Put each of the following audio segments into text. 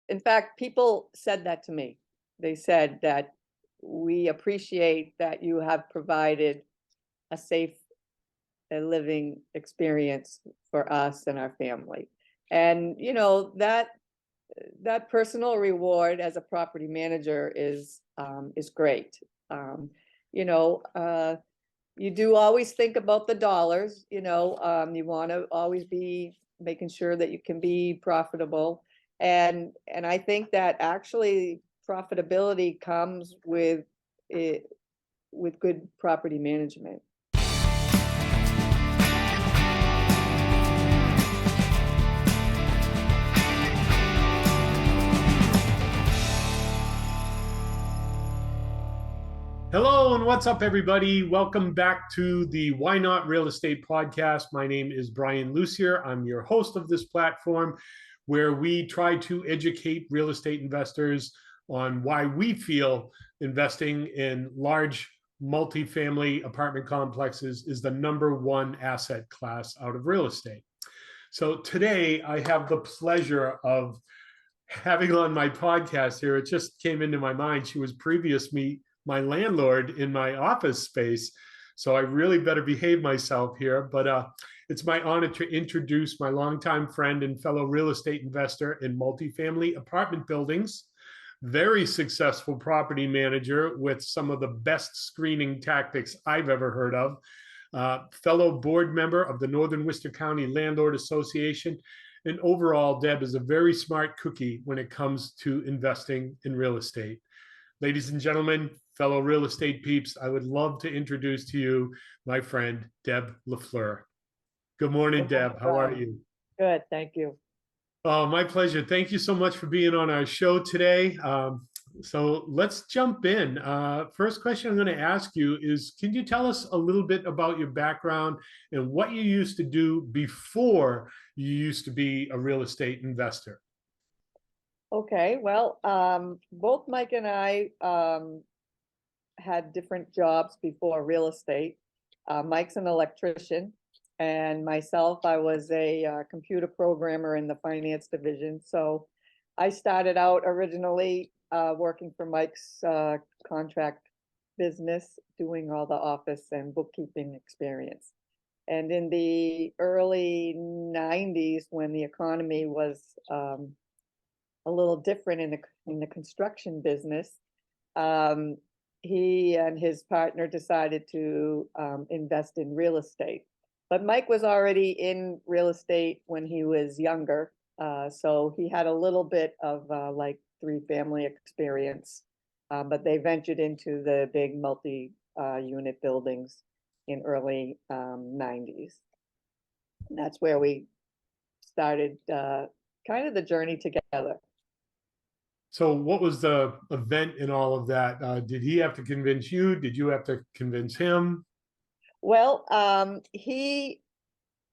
in fact, people said that to me. They said that we appreciate that you have provided a safe living experience for us and our family. And, that personal reward as a property manager is great. You know, you do always think about the dollars, you want to always be making sure that you can be profitable. And I think that actually profitability comes with it, with good property management. Hello and what's up, everybody? Welcome back to the Why Not Real Estate podcast. My name is Brian Lucier. I'm your host of this platform where we try to educate real estate investors on why we feel investing in large multifamily apartment complexes is the #1 asset class out of real estate. So today I have the pleasure of having on my podcast here. It just came into my mind. She was my landlord in my office space. So I really better behave myself here. But it's my honor to introduce my longtime friend and fellow real estate investor in multifamily apartment buildings, very successful property manager with some of the best screening tactics I've ever heard of, fellow board member of the Northern Worcester County Landlord Association. And overall, Deb is a very smart cookie when it comes to investing in real estate. Ladies and gentlemen, fellow real estate peeps, I would love to introduce to you my friend, Deb LaFleur. Good morning, Deb. How are you? Good, thank you. Oh, my pleasure. Thank you so much for being on our show today. So let's jump in. First question I'm going to ask you is, can you tell us a little bit about your background and what you used to do before you used to be a real estate investor? Okay, well, both Mike and I had different jobs before real estate. Mike's an electrician, and myself, I was a computer programmer in the finance division. So I started out originally working for Mike's contract business, doing all the office and bookkeeping experience. And in the early 90s, when the economy was a little different in the construction business, he and his partner decided to invest in real estate. But Mike was already in real estate when he was younger, so he had a little bit of like three-family experience, but they ventured into the big multi-unit buildings in early 90s. And that's where we started kind of the journey together. So what was the event in all of that? Did he have to convince you? Did you have to convince him? Well, he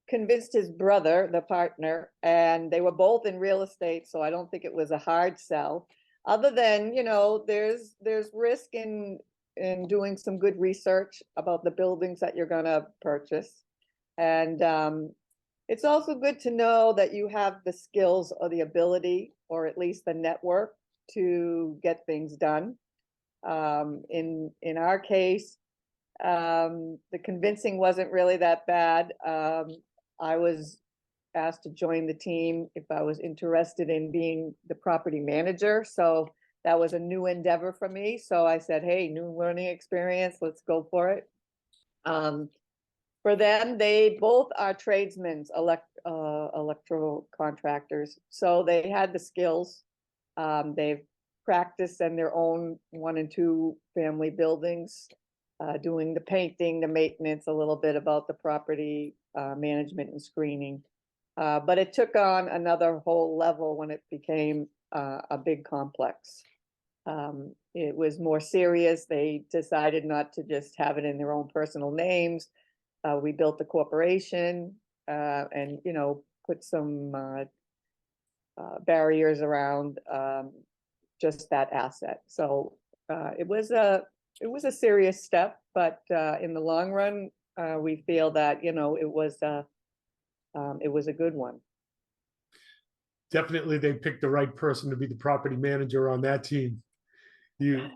convinced his brother, the partner, and they were both in real estate, so I don't think it was a hard sell. Other than, there's risk in doing some good research about the buildings that you're gonna purchase. And it's also good to know that you have the skills or the ability, or at least the network, to get things done. In our case, the convincing wasn't really that bad. I was asked to join the team if I was interested in being the property manager. So that was a new endeavor for me. So I said, hey, new learning experience, let's go for it. For them, they both are tradesmen, electrical contractors. So they had the skills. They've practiced in their own 1 and 2 family buildings, doing the painting, the maintenance, a little bit about the property management and screening. But it took on another whole level when it became a big complex. It was more serious. They decided not to just have it in their own personal names. We built a corporation and, put some barriers around just that asset. So it was a serious step, but in the long run, we feel that, it was a good one. Definitely, they picked the right person to be the property manager on that team. You,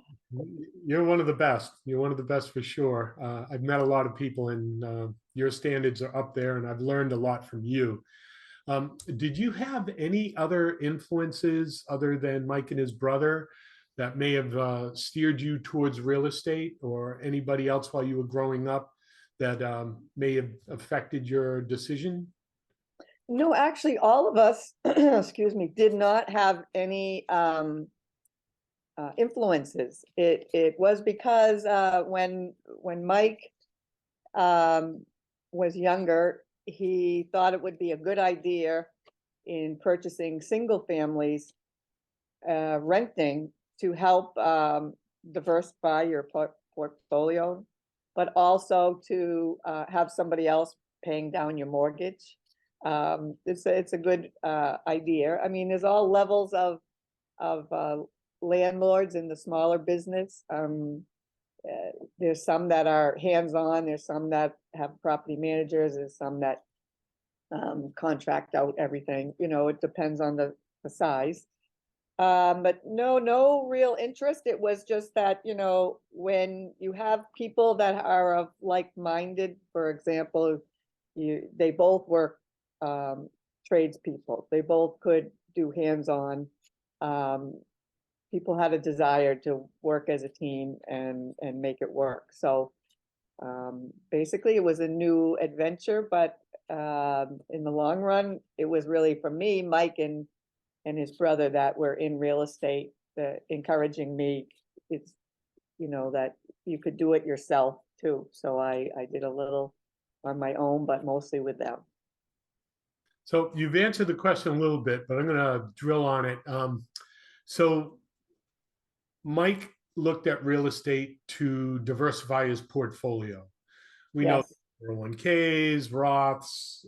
you're one of the best. You're one of the best for sure. I've met a lot of people, and your standards are up there, and I've learned a lot from you. Did you have any other influences other than Mike and his brother that may have steered you towards real estate, or anybody else while you were growing up that may have affected your decision? No, actually, all of us, excuse me, did not have any influences. It was because when Mike was younger, he thought it would be a good idea in purchasing single families, renting, to help diversify your portfolio, but also to have somebody else paying down your mortgage. It's a good idea. I mean, there's all levels of landlords in the smaller business. There's some that are hands-on, there's some that have property managers, there's some that contract out everything. It depends on the size. But no real interest. It was just that, when you have people that are of like-minded, for example, they both were tradespeople. They both could do hands-on. People had a desire to work as a team and make it work. So basically, it was a new adventure, but in the long run, it was really for me, Mike and his brother that were in real estate, encouraging me. It's, that you could do it yourself too. So I did a little on my own, but mostly with them. So you've answered the question a little bit, but I'm going to drill on it. So Mike looked at real estate to diversify his portfolio. We know Yes. 401ks, Roths,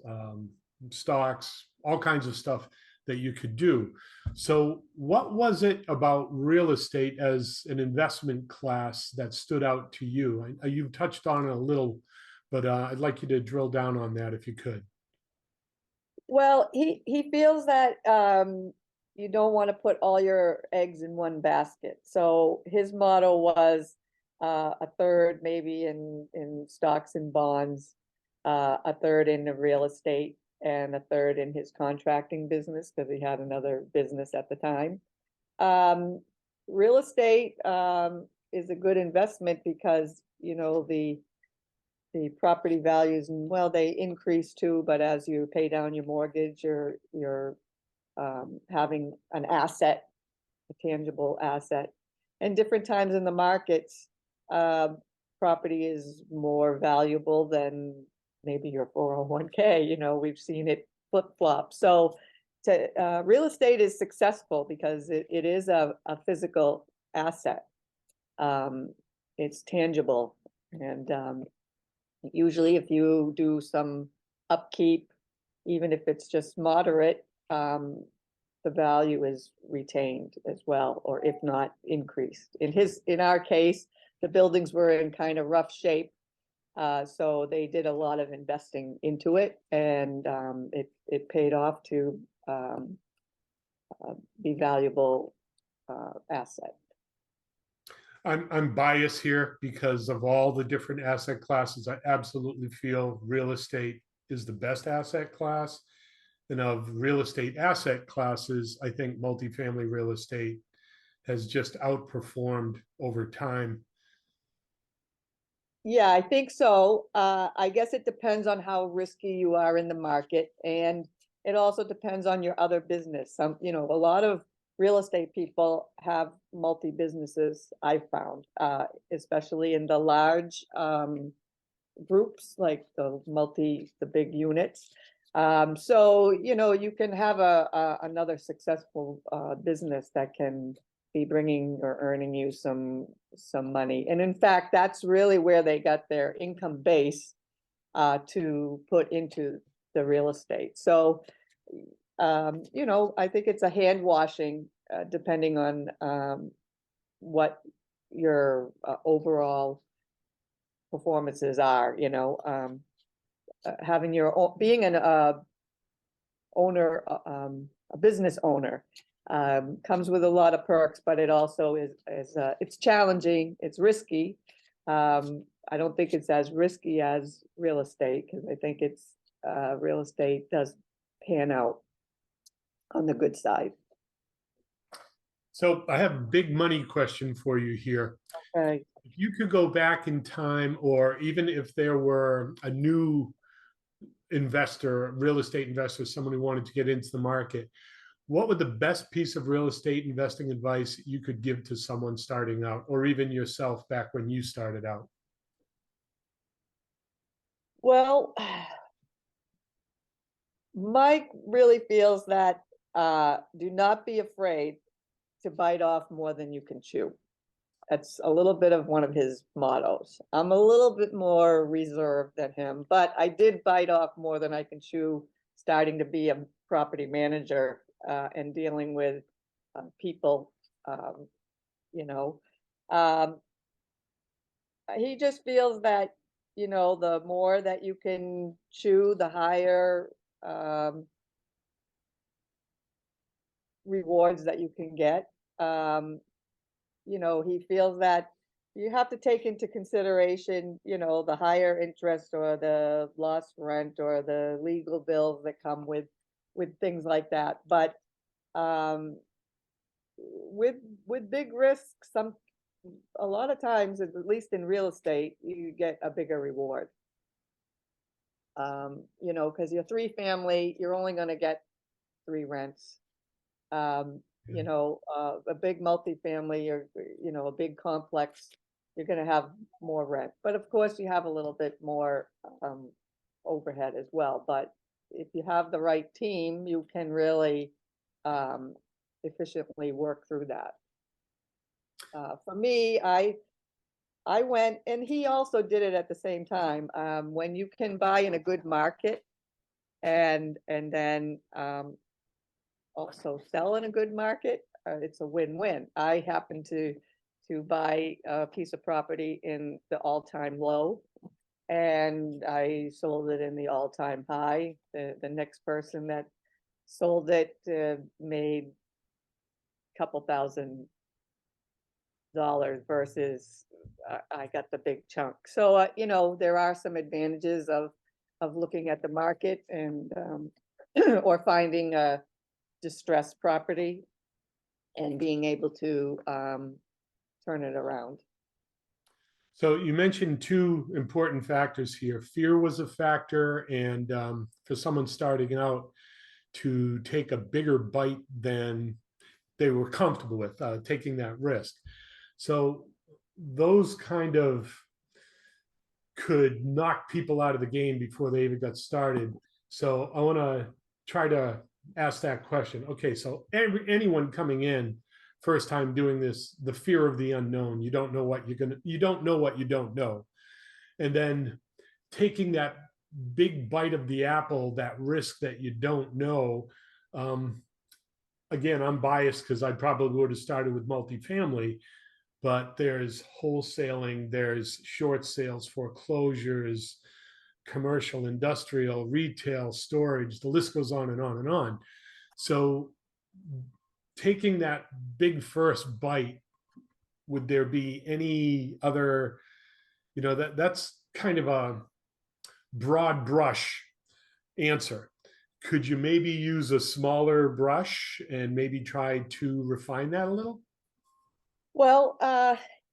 stocks, all kinds of stuff that you could do. So, what was it about real estate as an investment class that stood out to you? You've touched on it a little, but I'd like you to drill down on that if you could. Well, he feels that you don't want to put all your eggs in one basket. So his motto was a third maybe in stocks and bonds, a third in the real estate, and a third in his contracting business because he had another business at the time. Real estate is a good investment because the property values, and well, they increase too, but as you pay down your mortgage, you're having an asset, a tangible asset. And different times in the markets, property is more valuable than maybe your 401k. We've seen it flip-flop. So real estate is successful because it is a physical asset. It's tangible. And usually if you do some upkeep, even if it's just moderate, the value is retained as well, or if not increased. In our case, the buildings were in kind of rough shape. So they did a lot of investing into it, and it paid off to be valuable asset. I'm biased here because of all the different asset classes. I absolutely feel real estate is the best asset class. And of real estate asset classes, I think multifamily real estate has just outperformed over time. Yeah, I think so. I guess it depends on how risky you are in the market, and it also depends on your other business. A lot of real estate people have multi-businesses, I've found, especially in the large groups, like the big units. So, you can have another successful business that can be bringing or earning you some money. And in fact, that's really where they got their income base to put into the real estate. So, I think it's a hand washing, depending on what your overall performances are. Having your own, being owner, a business owner. Comes with a lot of perks, but it also is it's challenging, it's risky. I don't think it's as risky as real estate, because I think it's real estate does pan out on the good side. So I have a big money question for you here. Okay. If you could go back in time, or even if there were a new investor, real estate investor, someone who wanted to get into the market, what would the best piece of real estate investing advice you could give to someone starting out, or even yourself back when you started out? Well, Mike really feels that do not be afraid to bite off more than you can chew. That's a little bit of one of his mottos. I'm a little bit more reserved than him, but I did bite off more than I can chew starting to be a property manager and dealing with people, you know. He just feels that, you know, the more that you can chew, the higher rewards that you can get. You know, he feels that you have to take into consideration, you know, the higher interest or the lost rent or the legal bills that come with things like that. But with big risks, a lot of times, at least in real estate, you get a bigger reward. You know, because you're three family, you're only going to get 3 rents. You know, a big multifamily, or, you know, a big complex, you're going to have more rent. But of course, you have a little bit more overhead as well. But if you have the right team, you can really efficiently work through that. For me, I went, and he also did it at the same time. When you can buy in a good market and then also sell in a good market, it's a win-win. I happened to buy a piece of property in the all-time low, and I sold it in the all-time high. The next person that sold it made a couple $1,000 versus I got the big chunk. So you know, there are some advantages of looking at the market and or finding a distressed property and being able to turn it around. So you mentioned 2 important factors here. Fear was a factor, and for someone starting out, to take a bigger bite than they were comfortable with, taking that risk. So those kind of could knock people out of the game before they even got started. So I want to try to ask that question. Okay, so anyone coming in first time doing this, the fear of the unknown, you don't know what you don't know what you don't know. And then taking that big bite of the apple, that risk that you don't know. Again, I'm biased because I probably would have started with multifamily, but there's wholesaling, there's short sales, foreclosures, commercial, industrial, retail, storage, the list goes on and on and on. So taking that big first bite, would there be any other, you know, that's kind of a broad brush answer. Could you maybe use a smaller brush and maybe try to refine that a little? Well,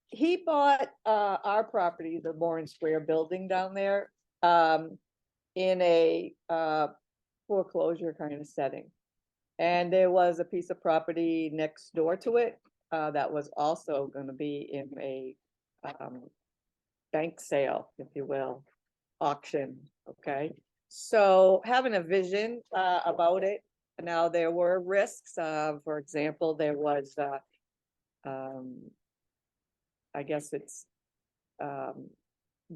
he bought our property, the Moran Square building down there, in a foreclosure kind of setting. And there was a piece of property next door to it that was also going to be in a bank sale, if you will, auction. Okay. So having a vision about it. Now, there were risks. For example, there was, I guess it's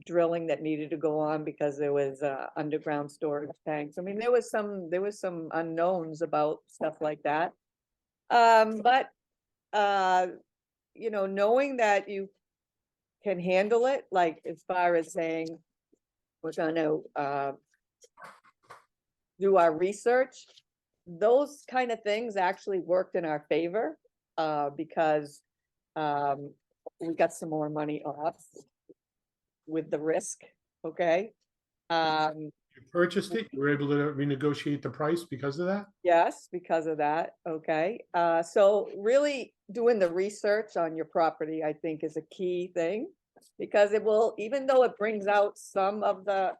drilling that needed to go on because there was underground storage tanks. I mean, there was some unknowns about stuff like that. But you know, knowing that you can handle it, like as far as saying we're going to do our research, those kind of things actually worked in our favor, because we got some more money off with the risk, okay? Um, You purchased it, you were able to renegotiate the price because of that? yes, because of that, okay? So really doing the research on your property, I think, is a key thing, because it will, even though it brings out some of the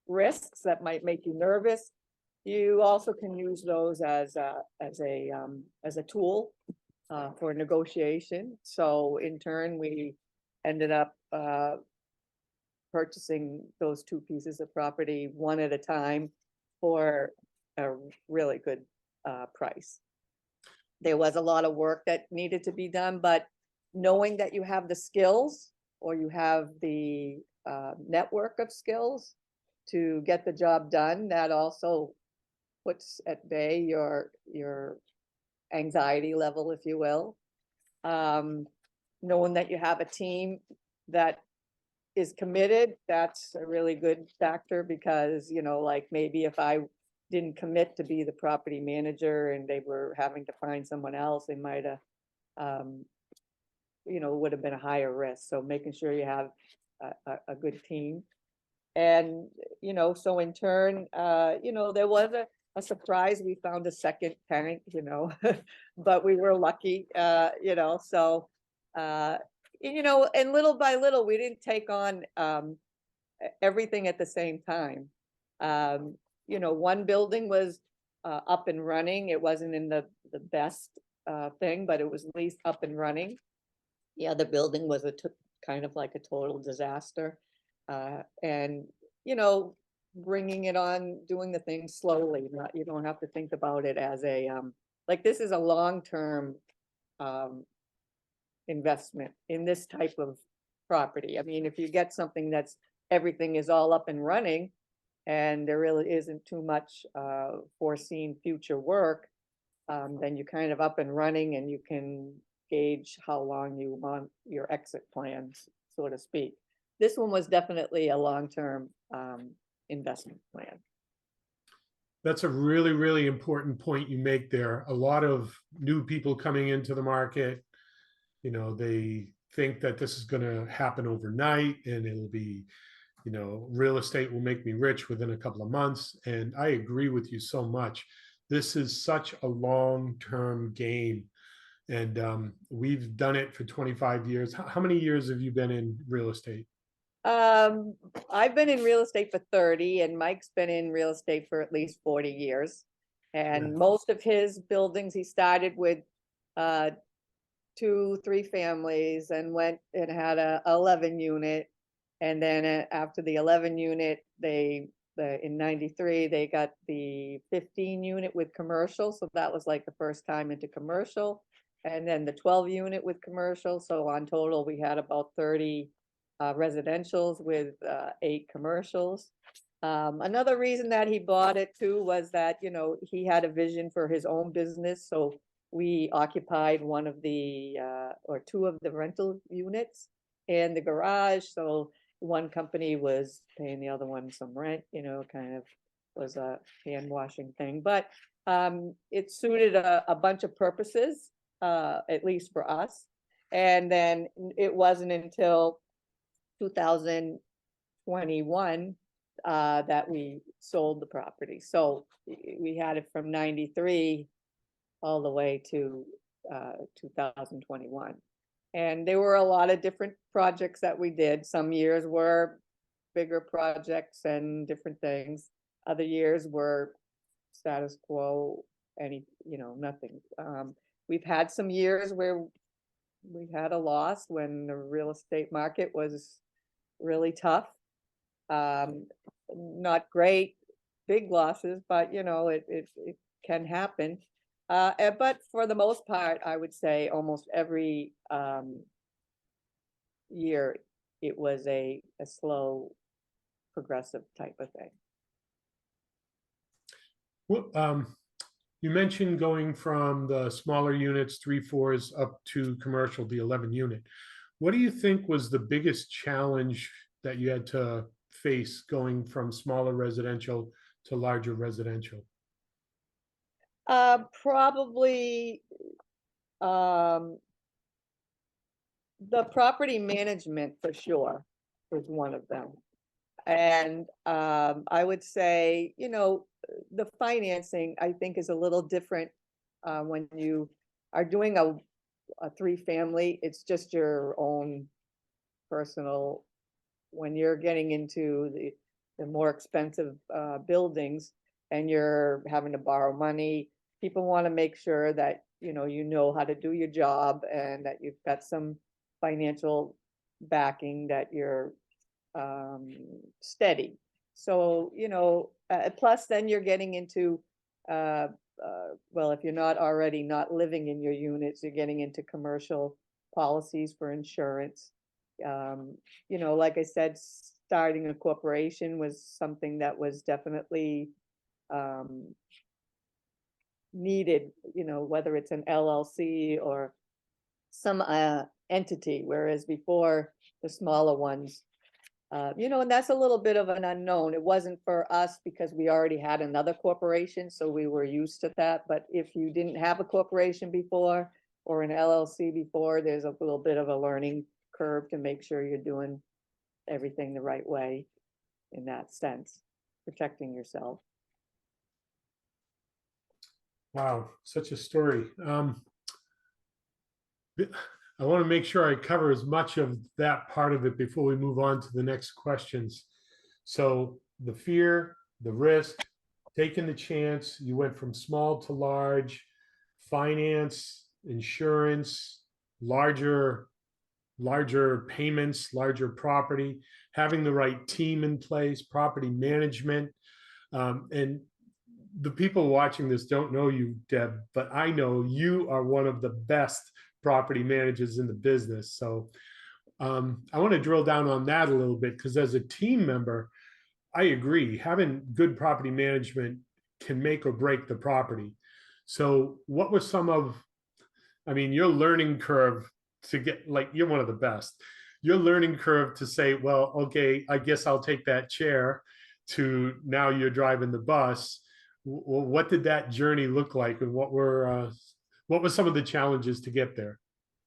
risks that might make you nervous, you also can use those as a tool for negotiation. So in turn, we ended up purchasing those two pieces of property one at a time for a really good price. There was a lot of work that needed to be done, but knowing that you have the skills, or you have the network of skills to get the job done, that also puts at bay your anxiety level, if you will. Knowing that you have a team that is committed, that's a really good factor, because, you know, like maybe if I didn't commit to be the property manager and they were having to find someone else, they might have, you know, would have been a higher risk. So making sure you have a good team. And, you know, so in turn, you know, there was a surprise. We found a second tank, you know, but we were lucky, you know, so, you know, and little by little, we didn't take on everything at the same time. You know, one building was up and running. It wasn't in the best thing, but it was at least up and running. The other building was kind of like a total disaster. And, you know, bringing it on, doing the things slowly, not, you don't have to think about it as a, like, this is a long-term investment in this type of property. I mean, if you get something that's, everything is all up and running and there really isn't too much foreseen future work, then you're kind of up and running and you can gauge how long you want your exit plans, so to speak. This one was definitely a long-term investment plan. That's a really, really important point you make there. A lot of new people coming into the market, you know, they think that this is going to happen overnight and it'll be, you know, real estate will make me rich within a couple of months. And I agree with you so much. This is such a long-term game. And we've done it for 25 years. How many years have you been in real estate? I've been in real estate for 30, and Mike's been in real estate for at least 40 years. And most of his buildings, he started with 2-3 families and went and had a 11 unit. And then after the 11 unit, in 93, they got the 15 unit with commercial. So that was like the first time into commercial. And then the 12 unit with commercial. So on total, we had about 30 residentials with 8 commercials. Another reason that he bought it too was that, you know, he had a vision for his own business. So we occupied one of the or 2 of the rental units and the garage. So one company was paying the other one some rent, you know, kind of was a hand washing thing. But it suited a bunch of purposes, at least for us. And then it wasn't until 2021 that we sold the property. So we had it from 93 all the way to 2021. And there were a lot of different projects that we did. Some years were bigger projects and different things. Other years were status quo, you know, nothing. We've had some years where we had a loss when the real estate market was really tough. Not great, big losses, but you know, it can happen. But for the most part, I would say almost every year it was a slow, progressive type of thing. Well, you mentioned going from the smaller units, 3, 4s, up to commercial, the 11 unit. What do you think was the biggest challenge that you had to face going from smaller residential to larger residential? Probably, um, the property management for sure was one of them. And I would say, the financing, I think, is a little different when you are doing a three-family. It's just your own personal. When you're getting into the more expensive buildings and you're having to borrow money, people want to make sure that you know how to do your job and that you've got some financial backing, that you're steady. So, plus then you're getting into, well, if you're not already not living in your units, you're getting into commercial policies for insurance. Like I said, starting a corporation was something that was definitely um, needed, whether it's an LLC or some entity, whereas before the smaller ones, and that's a little bit of an unknown. It wasn't for us because we already had another corporation, so we were used to that. But if you didn't have a corporation before or an LLC before, there's a little bit of a learning curve to make sure you're doing everything the right way in that sense, protecting yourself. Wow, such a story. I want to make sure I cover as much of that part of it before we move on to the next questions. So the fear, the risk, taking the chance, you went from small to large, finance, insurance, larger payments, larger property, having the right team in place, property management. And the people watching this don't know you, Deb, but I know you are one of the best property managers in the business. So I want to drill down on that a little bit, because as a team member, I agree, having good property management can make or break the property. So what were some of, I mean, your learning curve to get, like, you're one of the best, your learning curve to say, well, okay, I guess I'll take that chair, to now you're driving the bus. What did that journey look like, and what were some of the challenges to get there?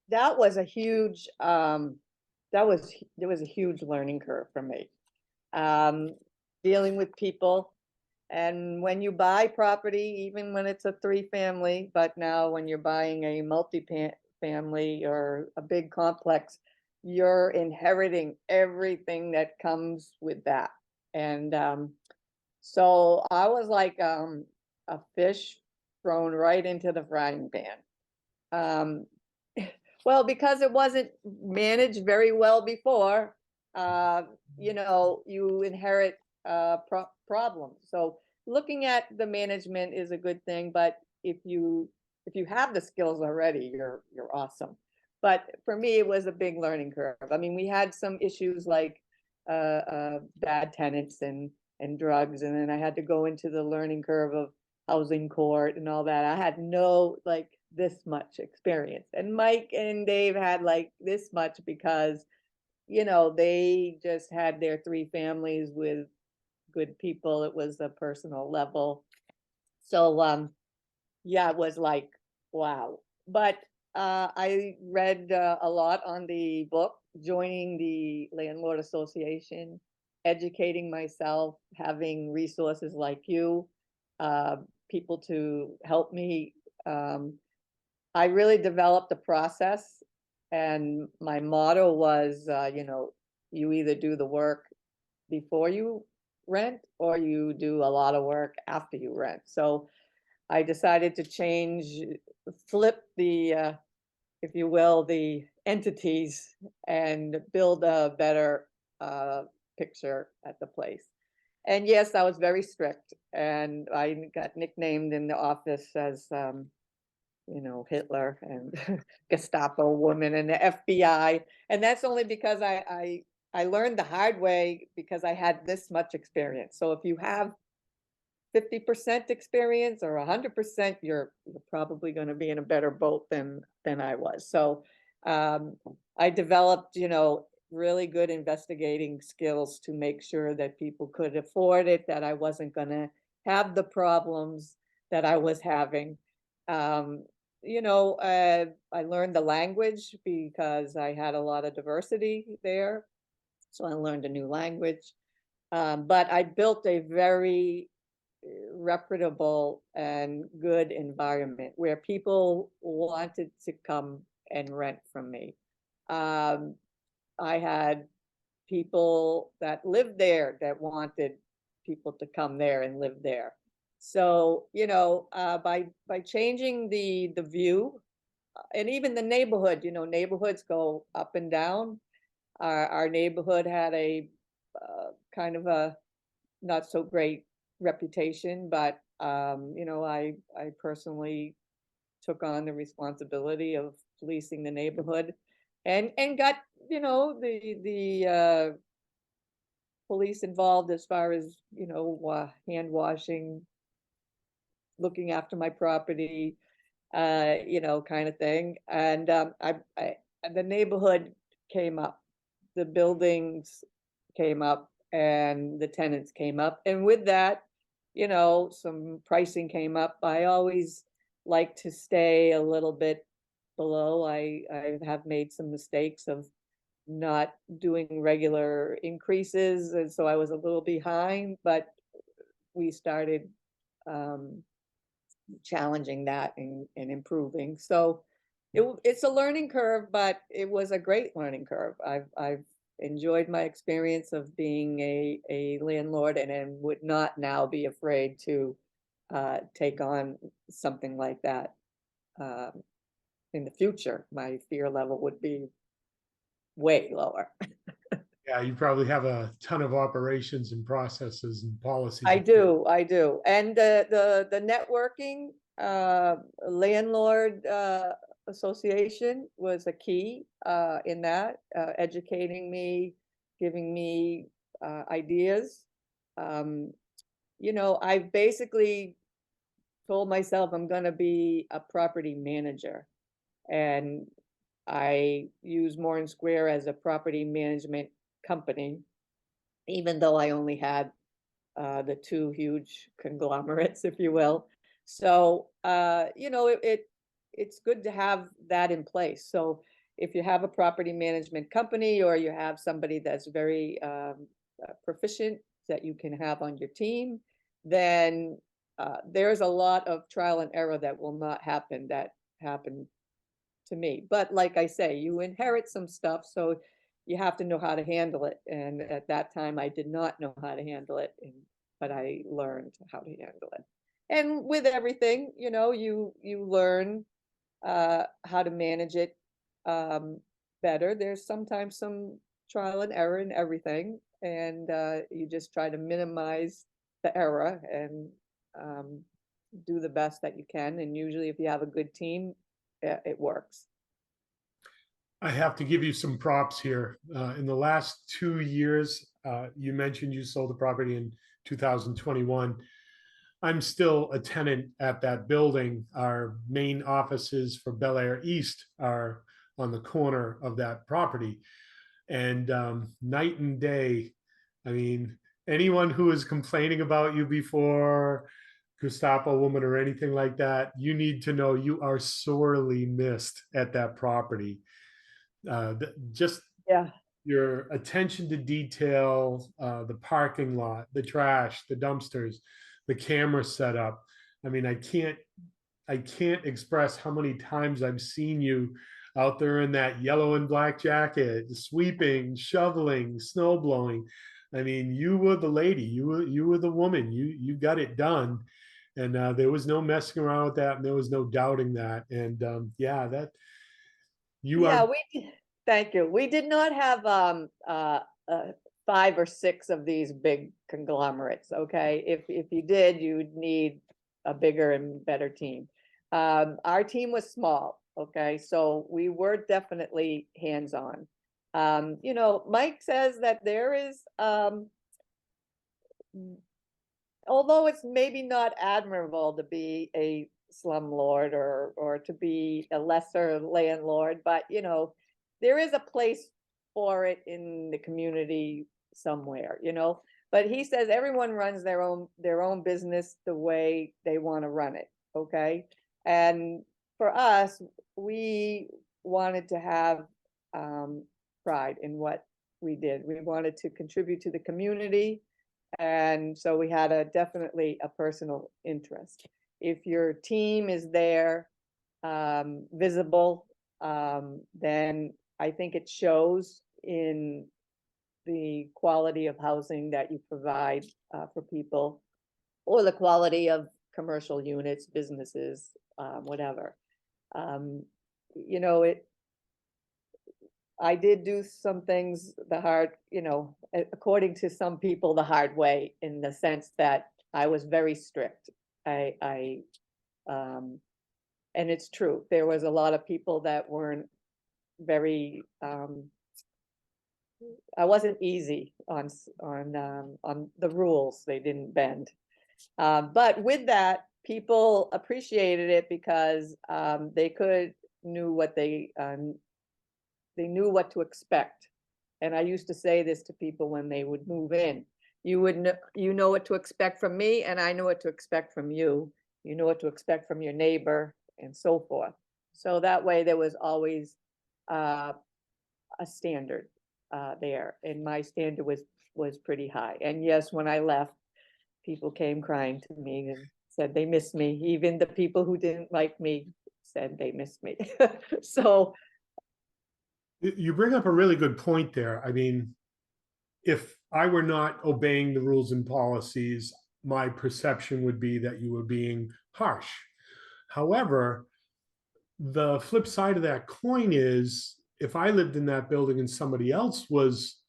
That was a huge, there was a huge learning curve for me. Um, Dealing with people. And when you buy property, even when it's a three-family, but now when you're buying a multi-family or a big complex, you're inheriting everything that comes with that. And so I was like a fish thrown right into the frying pan. Um, well, because it wasn't managed very well before, you inherit problems. So looking at the management is a good thing, but if you have the skills already, you're awesome. But for me, it was a big learning curve. I mean, we had some issues like bad tenants and drugs, and then I had to go into the learning curve of housing court and all that. I had no like this much experience, and Mike and Dave had like this much because they just had their three families with good people. It was a personal level. So yeah, it was like wow. But I read a lot on the book, joining the Landlord Association, educating myself, having resources like you, uh, people to help me. I really developed a process, and my motto was, you either do the work before you rent or you do a lot of work after you rent. So I decided to flip if you will, the entities and build a better picture at the place. And yes, I was very strict, and I got nicknamed in the office as Hitler and Gestapo woman and the FBI. And that's only because I learned the hard way because I had this much experience. So if you have 50% experience or 100%, you're probably going to be in a better boat than I was. So I developed, really good investigating skills to make sure that people could afford it, that I wasn't going to have the problems that I was having. Um, I learned the language because I had a lot of diversity there. So I learned a new language. But I built a very reputable and good environment where people wanted to come and rent from me. Um, I had people that lived there that wanted people to come there and live there. So, by changing the view and even the neighborhood, neighborhoods go up and down. Our neighborhood had a kind of a not so great reputation, but I personally took on the responsibility of policing the neighborhood, and got the police involved as far as hand washing, looking after my property, kind of thing. And the neighborhood came up, the buildings came up, and the tenants came up. And with that, some pricing came up. I always like to stay a little bit below. I have made some mistakes of not doing regular increases, and so I was a little behind, but we started um, challenging that and improving. So it's a learning curve, but it was a great learning curve. I've enjoyed my experience of being a landlord, and would not now be afraid to take on something like that um, in the future. My fear level would be way lower. Yeah, you probably have a ton of operations and processes and policies. I do. And the networking, landlord association was a key in that, educating me, giving me ideas. Um, I've basically told myself I'm gonna be a property manager, and I use Moore Square as a property management company, even though I only had the two huge conglomerates, if you will. So, it's good to have that in place. So if you have a property management company, or you have somebody that's very proficient that you can have on your team, then there's a lot of trial and error that will not happen that happened to me. But like I say, you inherit some stuff, so you have to know how to handle it. And at that time, I did not know how to handle it, but I learned how to handle it. And with everything, you learn how to manage it better. There's sometimes some trial and error in everything, and you just try to minimize the error and um, do the best that you can. And usually, if you have a good team, it works. I have to give you some props here. In the last 2 years, you mentioned you sold the property in 2021. I'm still a tenant at that building. Our main offices for Bel Air East are on the corner of that property. And night and day, I mean, anyone who is complaining about you before, Gestapo woman or anything like that, you need to know you are sorely missed at that property. Just Yeah. your attention to detail, the parking lot, the trash, the dumpsters, the camera setup. I mean, I can't express how many times I've seen you out there in that yellow and black jacket, sweeping, shoveling, snow blowing. I mean, you were the lady. You were the woman. You got it done, and there was no messing around with that, and there was no doubting that. And yeah, that you are. Yeah, thank you. We did not have 5 or 6 of these big conglomerates, okay? If you did, you'd need a bigger and better team. Our team was small, okay? So we were definitely hands-on. Mike says that there is, although it's maybe not admirable to be a slumlord, or to be a lesser landlord, but there is a place for it in the community somewhere. But he says everyone runs their own business the way they want to run it. Okay. And for us, we wanted to have pride in what we did. We wanted to contribute to the community. And so we had definitely a personal interest. If your team is there, visible, then I think it shows in the quality of housing that you provide for people, or the quality of commercial units, businesses, whatever. You know, I did do some things the hard, according to some people, the hard way, in the sense that I was very strict. And it's true. There was a lot of people that weren't very, I wasn't easy on the rules. They didn't bend. But with that, people appreciated it because they knew what they knew what to expect. And I used to say this to people when they would move in. You know what to expect from me, and I know what to expect from you. You know what to expect from your neighbor, and so forth. So that way there was always a standard there, and my standard was pretty high. And yes, when I left, people came crying to me and said they missed me. Even the people who didn't like me said they missed me. So You bring up a really good point there. I mean, if I were not obeying the rules and policies, my perception would be that you were being harsh. However, the flip side of that coin is, if I lived in that building and somebody else was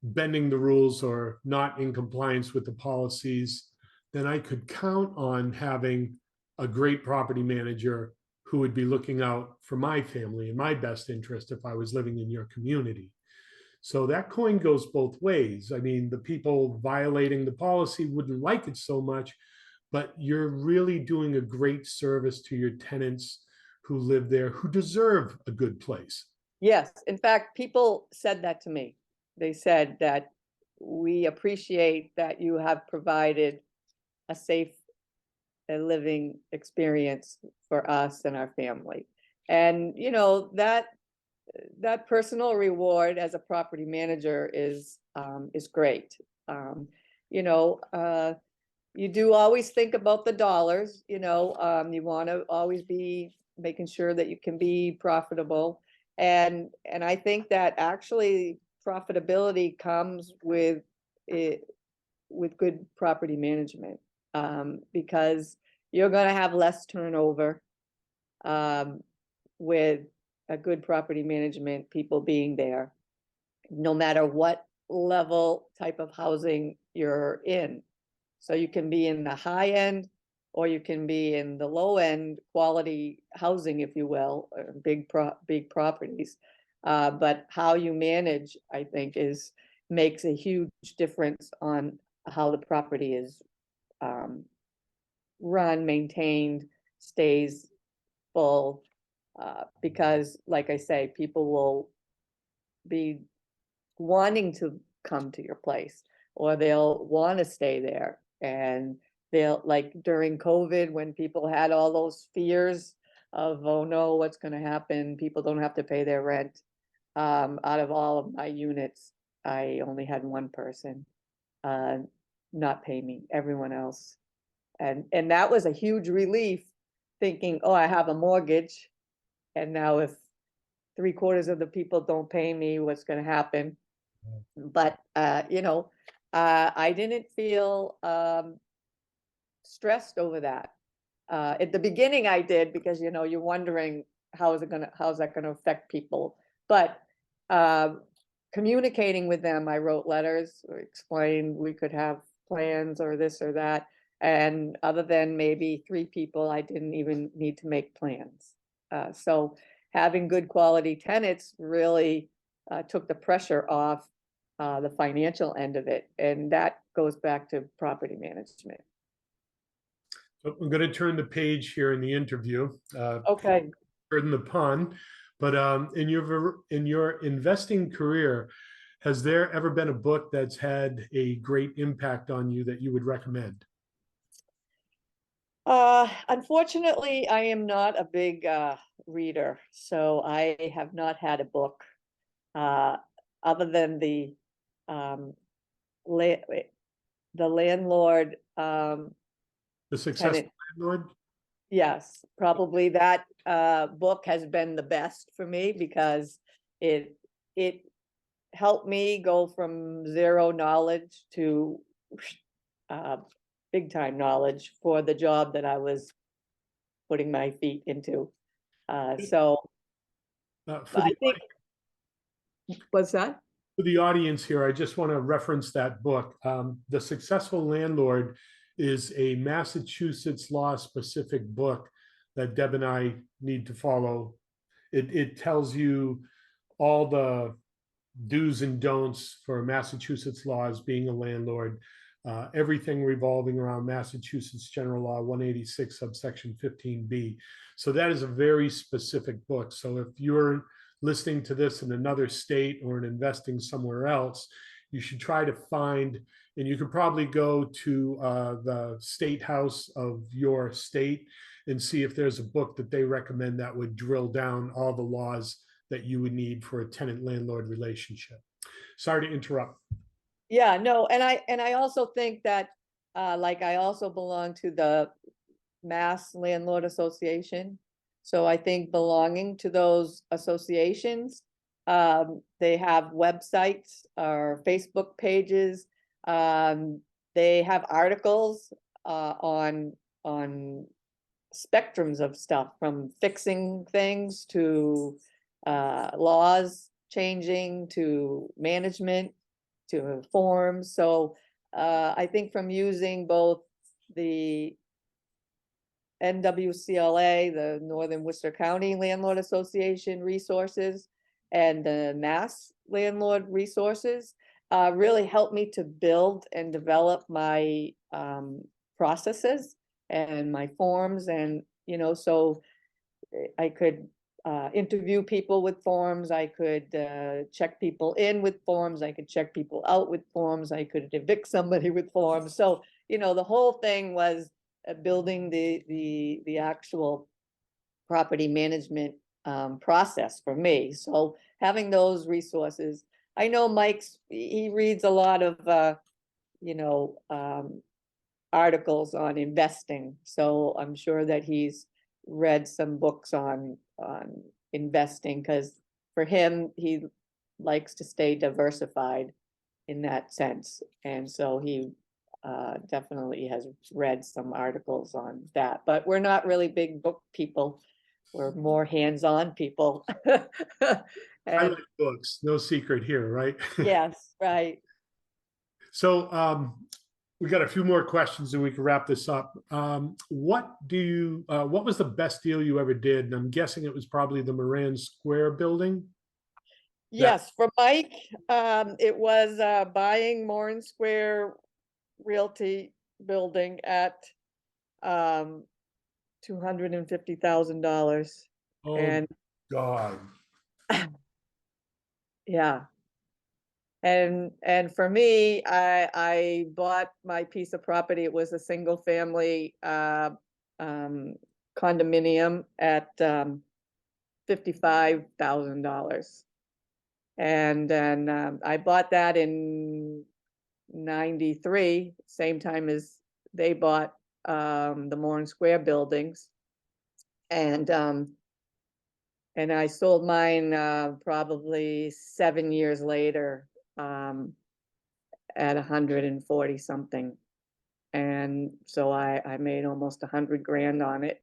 bending the rules or not in compliance with the policies, then I could count on having a great property manager who would be looking out for my family and my best interest if I was living in your community. So that coin goes both ways. I mean, the people violating the policy wouldn't like it so much, but you're really doing a great service to your tenants who live there, who deserve a good place. yes, in fact, people said that to me. They said that we appreciate that you have provided a safe living experience for us and our family. And that personal reward as a property manager is great. You know, you do always think about the dollars. You want to always be making sure that you can be profitable. And I think that actually profitability comes with it, with good property management, because you're going to have less turnover with a good property management, people being there, no matter what level type of housing you're in. So you can be in the high end, or you can be in the low end quality housing, if you will, big properties. But how you manage, I think, makes a huge difference on how the property is run, maintained, stays full. Because, like I say, people will be wanting to come to your place, or they'll want to stay there. And they'll, like during COVID, when people had all those fears of, oh no, what's going to happen? People don't have to pay their rent. Out of all of my units, I only had one person not pay me, everyone else. And that was a huge relief, thinking, oh, I have a mortgage. And now if 3/4 of the people don't pay me, what's going to happen? But, I didn't feel stressed over that. At the beginning I did, because, you're wondering, how's that going to affect people? But communicating with them, I wrote letters, or explained we could have plans or this or that. And other than maybe 3 people, I didn't even need to make plans. So having good quality tenants really took the pressure off the financial end of it. And that goes back to property management. So I'm going to turn the page here in the interview. Okay. Pardon the pun, but in your investing career, Has there ever been a book that's had a great impact on you that you would recommend? Unfortunately, I am not a big reader, so I have not had a book uh, other than um, la the landlord The Successful tenant. Landlord? Yes, probably that book has been the best for me because it it helped me go from zero knowledge to uh, big time knowledge for the job that I was putting my feet into. So For I the think, what's that? for the audience here, I just want to reference that book. The Successful Landlord is a Massachusetts law specific book that Deb and I need to follow. It tells you all the do's and don'ts for Massachusetts laws being a landlord, everything revolving around Massachusetts General Law 186 subsection 15B. So that is a very specific book. So if you're listening to this in another state or in investing somewhere else, you should try to find, and you could probably go to the state house of your state and see if there's a book that they recommend that would drill down all the laws that you would need for a tenant landlord relationship. Sorry to interrupt. Yeah, no, and I also think that like I also belong to the Mass Landlord Association. So I think belonging to those associations, they have websites or Facebook pages. They have articles on spectrums of stuff from fixing things to laws changing to management to forms. So I think from using both the NWCLA, the Northern Worcester County Landlord Association resources, and the Mass Landlord resources really helped me to build and develop my processes and my forms. And, so I could interview people with forms. I could check people in with forms. I could check people out with forms. I could evict somebody with forms. So, the whole thing was building the actual property management process for me. So having those resources, I know he reads a lot of, you know, um, articles on investing. So I'm sure that he's read some books on investing because for him, he likes to stay diversified in that sense. And so he definitely has read some articles on that, but we're not really big book people. We're more hands-on people. I And like books, no secret here, right? yes, right. So we got a few more questions and we can wrap this up. What was the best deal you ever did? And I'm guessing it was probably the Moran Square building. Yes, for Mike, it was buying Moran Square Realty building at um $250,000. Oh And God. yeah, and for me, I bought my piece of property. It was a single family um condominium at $55,000. And then I bought that in 93, same time as they bought the Moran Square buildings. And I sold mine probably 7 years later at 140 something. And so I made almost 100 grand on it,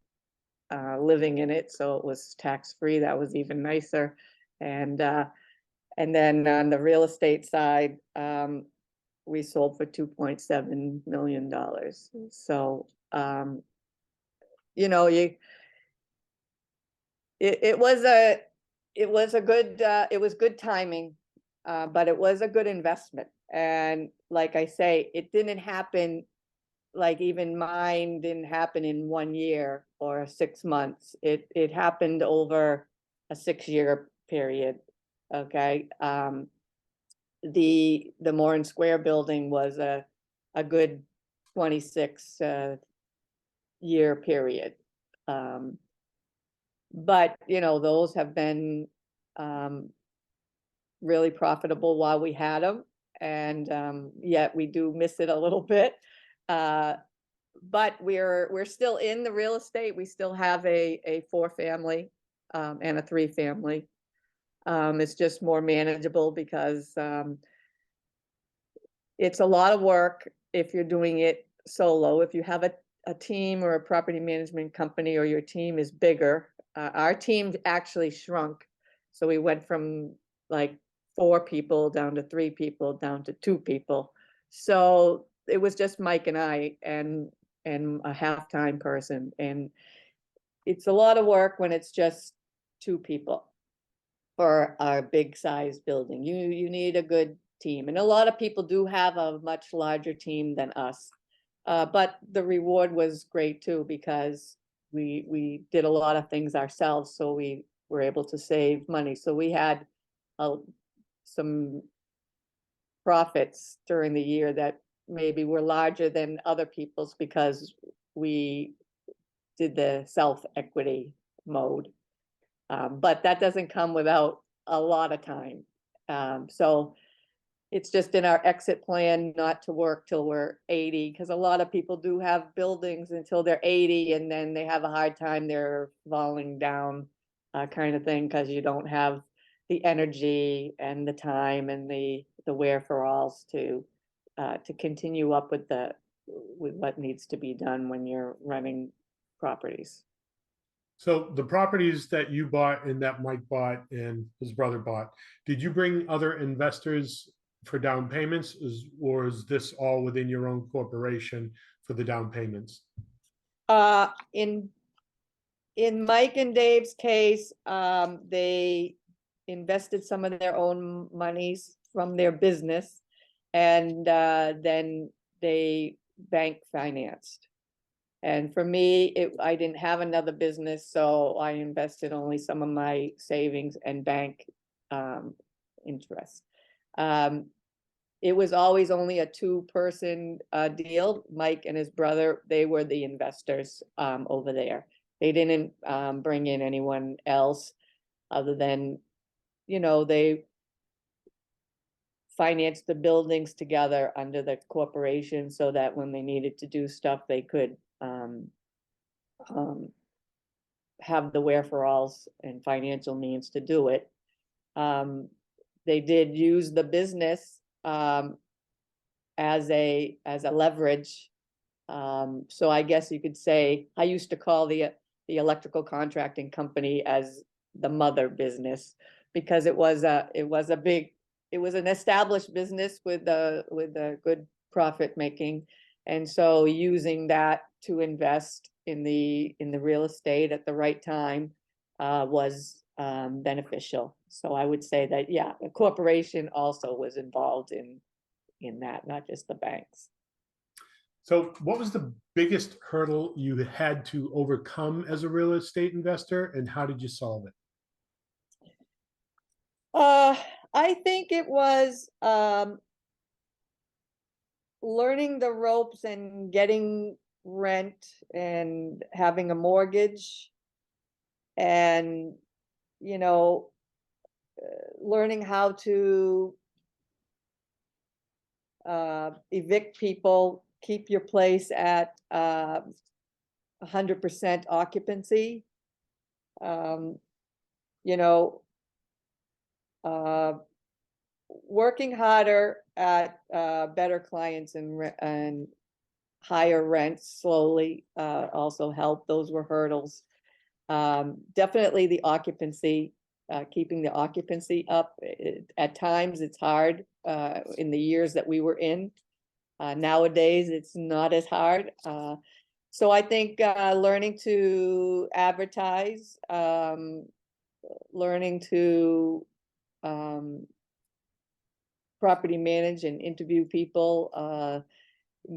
living in it. So it was tax free. That was even nicer. And then on the real estate side, we sold for $2.7 million. So you know, you it was a good it was good timing, but it was a good investment. And like I say, it didn't happen, like even mine didn't happen in 1 year or 6 months. It happened over a 6-year period. Okay. the Moran Square building was a good 26 year period. But those have been really profitable while we had them, and yet we do miss it a little bit. But we're still in the real estate. We still have a 4-family and a 3-family. It's just more manageable because it's a lot of work if you're doing it solo. If you have a team or a property management company, or your team is bigger. Our team actually shrunk. So we went from like 4 people down to 3 people, down to 2 people. So it was just Mike and I and a half-time person. And it's a lot of work when it's just 2 people for a big size building. You need a good team. And a lot of people do have a much larger team than us. But the reward was great too, because we did a lot of things ourselves, so we were able to save money. So we had some profits during the year that maybe were larger than other people's, because we did the self-equity mode. But that doesn't come without a lot of time. So it's just in our exit plan not to work till we're 80, because a lot of people do have buildings until they're 80, and then they have a hard time, they're falling down, kind of thing, because you don't have the energy and the time and the wherewithals to continue up with what needs to be done when you're running properties. So the properties that you bought and that Mike bought and his brother bought, did you bring other investors for down payments, or is this all within your own corporation for the down payments? In Mike and Dave's case, they invested some of their own monies from their business, and then they bank financed. And for me, I didn't have another business, so I invested only some of my savings and bank interest. It was always only a 2-person deal. Mike and his brother, they were the investors over there. They didn't bring in anyone else other than, they financed the buildings together under the corporation, so that when they needed to do stuff, they could have the wherewithals and financial means to do it. They did use the business as a leverage. So I guess you could say, I used to call the electrical contracting company as the mother business, because it was an established business with a good profit making. And so using that to invest in the real estate at the right time was beneficial. So I would say that, yeah, the corporation also was involved in that, not just the banks. So what was the biggest hurdle you had to overcome as a real estate investor, and how did you solve it? I think it was learning the ropes and getting rent and having a mortgage, and learning how to evict people, keep your place at 100% occupancy. Working harder at better clients and higher rents slowly also helped. Those were hurdles. Definitely the occupancy, keeping the occupancy up. At times it's hard in the years that we were in. Nowadays it's not as hard. So I think learning to advertise, learning to property manage and interview people,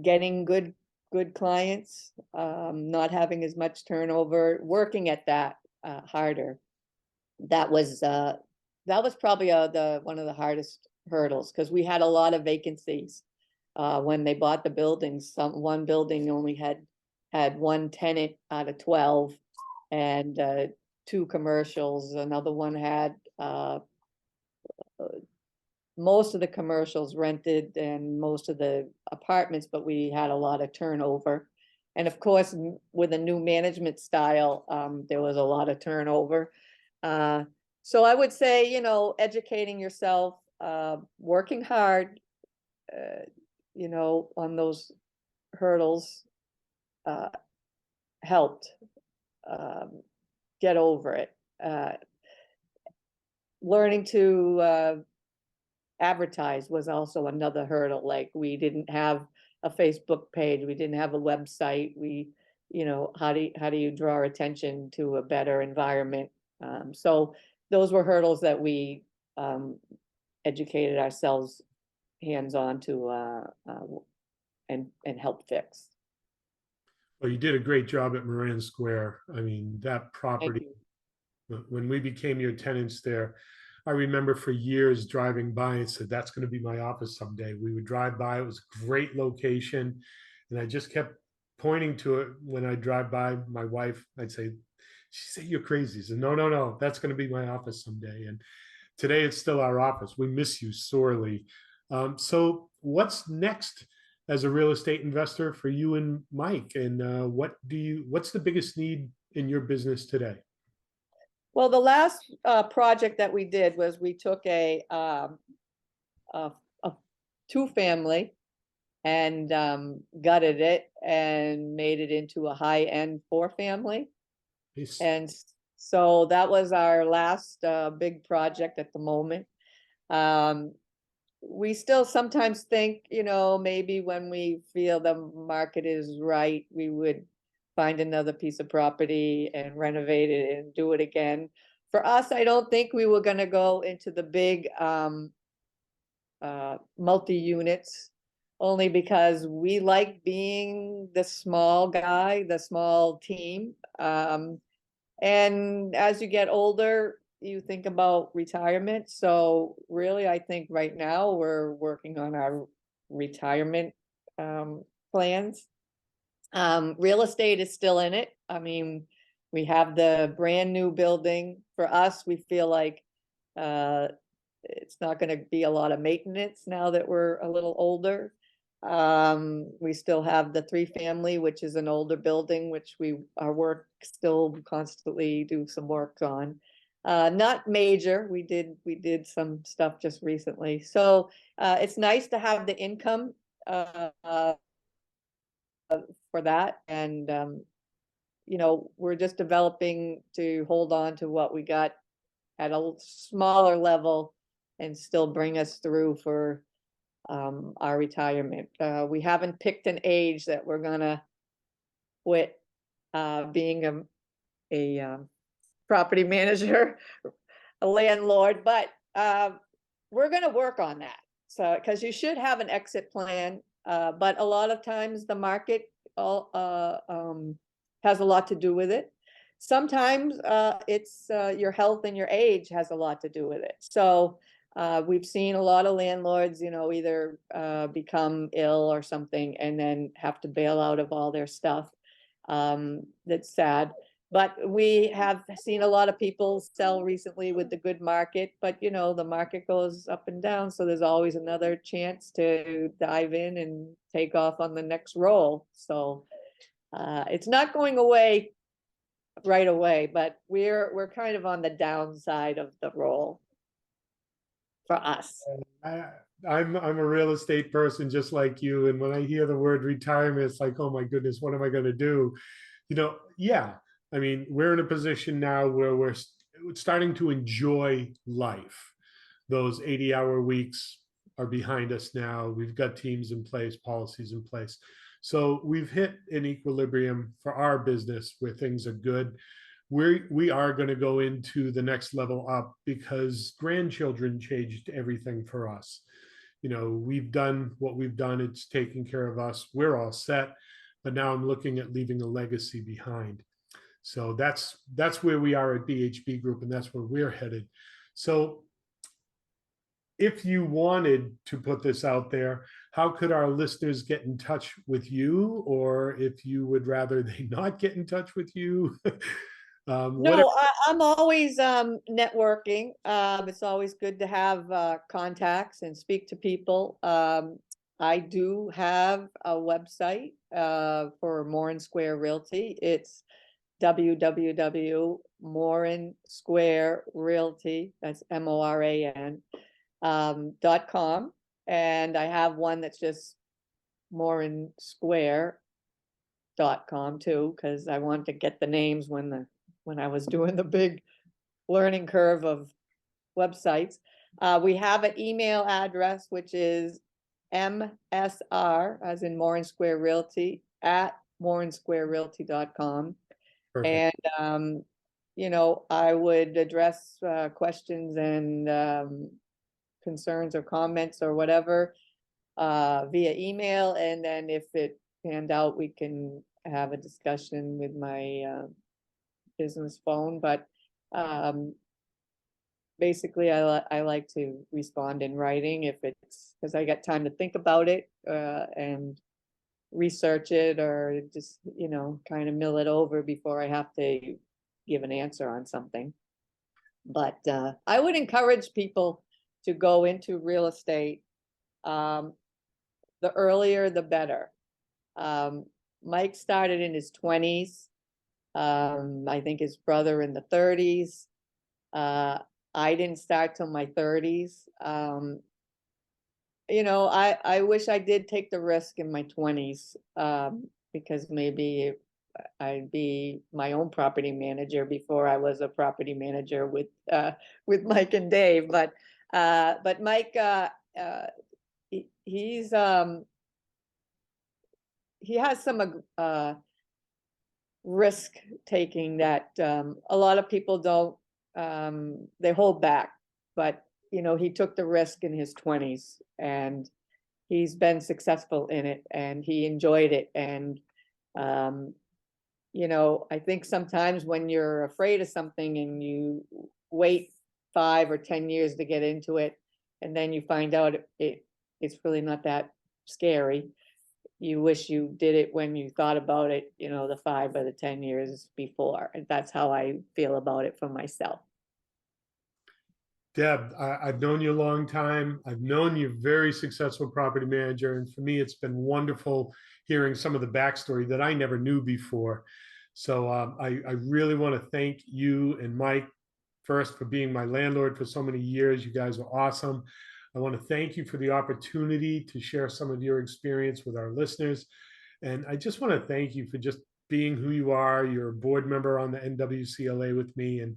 getting good clients, not having as much turnover, working at that harder. That was probably one of the hardest hurdles because we had a lot of vacancies. When they bought the buildings, one building only had one tenant out of 12 and two commercials. Another one had most of the commercials rented and most of the apartments, but we had a lot of turnover. And of course, with a new management style, there was a lot of turnover. So I would say, educating yourself, working hard, on those hurdles helped get over it. Learning to advertise was also another hurdle. Like we didn't have a Facebook page, we didn't have a website. How do you draw attention to a better environment? So those were hurdles that we educated ourselves hands-on to and help fix. Well, you did a great job at Moran Square. I mean, that property, when we became your tenants there, I remember for years driving by and said, that's going to be my office someday. We would drive by, it was a great location. And I just kept pointing to it when I drive by my wife. I'd say, she'd say, you're crazy. I said, no, that's going to be my office someday. And today it's still our office. We miss you sorely. So what's next as a real estate investor for you and Mike? And what's the biggest need in your business today? Well, the last project that we did was we took a two-family and gutted it and made it into a high-end four-family. Peace. And so that was our last big project at the moment. We still sometimes think, maybe when we feel the market is right, we would find another piece of property and renovate it and do it again. For us, I don't think we were going to go into the big multi-units, only because we like being the small guy, the small team. And as you get older, you think about retirement. So really, I think right now we're working on our retirement plans. Real estate is still in it. I mean, we have the brand new building. For us, we feel like it's not going to be a lot of maintenance now that we're a little older. We still have the three-family, which is an older building, which our work still constantly do some work on. Not major. We did some stuff just recently. So it's nice to have the income for that. And, we're just developing to hold on to what we got at a smaller level and still bring us through for our retirement. We haven't picked an age that we're gonna quit being a property manager, a landlord, but we're gonna work on that. So, because you should have an exit plan, but a lot of times the market has a lot to do with it. Sometimes it's your health and your age has a lot to do with it. So we've seen a lot of landlords, either become ill or something and then have to bail out of all their stuff. That's sad. But we have seen a lot of people sell recently with the good market, but the market goes up and down. So there's always another chance to dive in and take off on the next roll. So it's not going away right away, but we're kind of on the downside of the roll for us. I'm a real estate person just like you, and when I hear the word retirement, it's like, oh my goodness, what am I going to do? Yeah. I mean, we're in a position now where we're starting to enjoy life. Those 80-hour weeks are behind us now. We've got teams in place, policies in place. So we've hit an equilibrium for our business where things are good. We are going to go into the next level up because grandchildren changed everything for us. We've done what we've done. It's taken care of us. We're all set. But now I'm looking at leaving a legacy behind. So that's where we are at BHB Group, and that's where we're headed. So if you wanted to put this out there, how could our listeners get in touch with you? Or if you would rather they not get in touch with you, whatever. No, I'm always networking. It's always good to have contacts and speak to people. I do have a website for Morin Square Realty. It's www.morinsquarerealty, that's MORAN, .com. And I have one that's just morinsquare.com too, because I wanted to get the names when I was doing the big learning curve of websites. We have an email address, which is MSR, as in Morin Square Realty, at morinsquarerealty.com. Perfect. And, I would address questions and concerns or comments or whatever via email. And then if it panned out, we can have a discussion with my business phone. But basically, I like to respond in writing if it's because I got time to think about it and research it, or just, kind of mill it over before I have to give an answer on something. But I would encourage people to go into real estate. The earlier, the better. Mike started in his 20s. I think his brother in the 30s. I didn't start till my 30s. I wish I did take the risk in my 20s, because maybe I'd be my own property manager before I was a property manager with Mike and Dave. But Mike, he has some risk taking that a lot of people don't. They hold back, but he took the risk in his 20s, and he's been successful in it, and he enjoyed it. And I think sometimes when you're afraid of something and you wait 5 or 10 years to get into it, and then you find out it's really not that scary, you wish you did it when you thought about it, the 5 or the 10 years before. And that's how I feel about it for myself. Deb, I've known you a long time. I've known you're a very successful property manager. And for me, it's been wonderful hearing some of the backstory that I never knew before. So I really want to thank you and Mike first for being my landlord for so many years. You guys are awesome. I want to thank you for the opportunity to share some of your experience with our listeners. And I just want to thank you for just being who you are. You're a board member on the NWCLA with me. And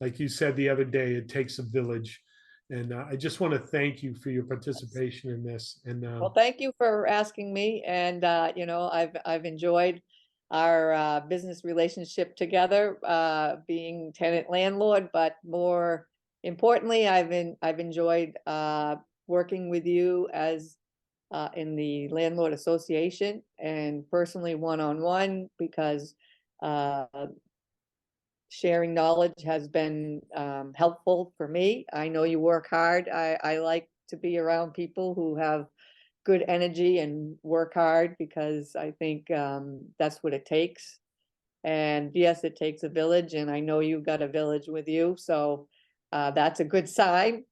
like you said the other day, it takes a village. And I just want to thank you for your participation in this. And Well, thank you for asking me. And I've enjoyed our business relationship together, being tenant landlord. But more importantly, I've enjoyed working with you as in the landlord association, and personally one-on-one, because sharing knowledge has been helpful for me. I know you work hard. I like to be around people who have good energy and work hard, because I think that's what it takes. And yes, it takes a village, and I know you've got a village with you, so that's a good sign.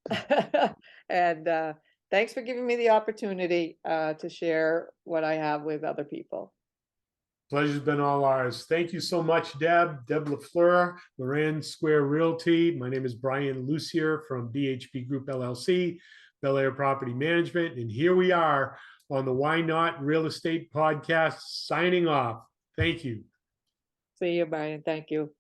And thanks for giving me the opportunity to share what I have with other people. pleasure's been all ours. Thank you so much, Deb. Deb LaFleur, Morin Square Realty. My name is Brian Lucier from BHP Group LLC, Bel Air Property Management. And here we are on the Why Not Real Estate Podcast, signing off. Thank you. See you, Brian. Thank you.